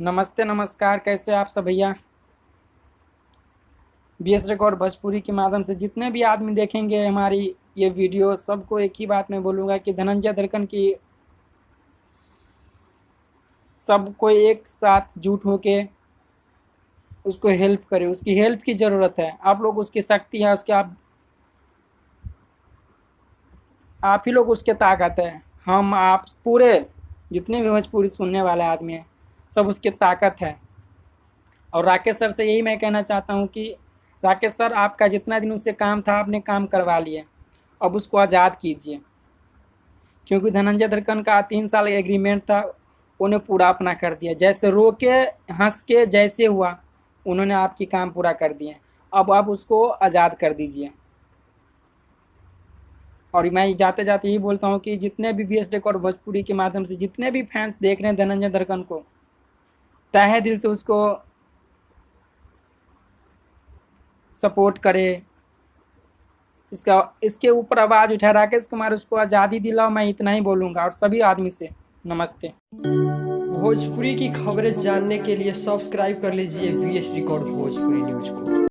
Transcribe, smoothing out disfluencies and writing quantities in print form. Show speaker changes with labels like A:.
A: नमस्ते नमस्कार, कैसे आप सब भैया। बीएस रिकॉर्ड भोजपुरी के माध्यम से जितने भी आदमी देखेंगे हमारी ये वीडियो, सबको एक ही बात मैं बोलूँगा कि धनंजय दर्कन की सबको एक साथ जुट होके उसको हेल्प करें। उसकी हेल्प की ज़रूरत है। आप लोग उसकी शक्ति है, उसके आप ही लोग उसके ताकत है। हम आप पूरे जितने भी भोजपुरी सुनने वाले आदमी हैं सब उसके ताकत है। और राकेश सर से यही मैं कहना चाहता हूँ कि राकेश सर, आपका जितना दिन उससे काम था आपने काम करवा लिए, अब उसको आज़ाद कीजिए। क्योंकि धनंजय दर्कन का 3 साल का एग्रीमेंट था, उन्हें पूरा अपना कर दिया। जैसे रो के हंस के जैसे हुआ उन्होंने आपकी काम पूरा कर दिए। अब आप उसको आज़ाद कर दीजिए। और मैं जाते जाते यही बोलता हूँ कि जितने भी बीएस रिकॉर्ड भोजपुरी के माध्यम से जितने भी फैंस देख रहे हैं धनंजय दर्कन को, तहे दिल से उसको सपोर्ट करे। इसके ऊपर आवाज़ उठाए राकेश कुमार, उसको आज़ादी दिलाओ। मैं इतना ही बोलूँगा और सभी आदमी से नमस्ते।
B: भोजपुरी की खबरें जानने के लिए सब्सक्राइब कर लीजिए बीएस रिकॉर्ड भोजपुरी न्यूज को।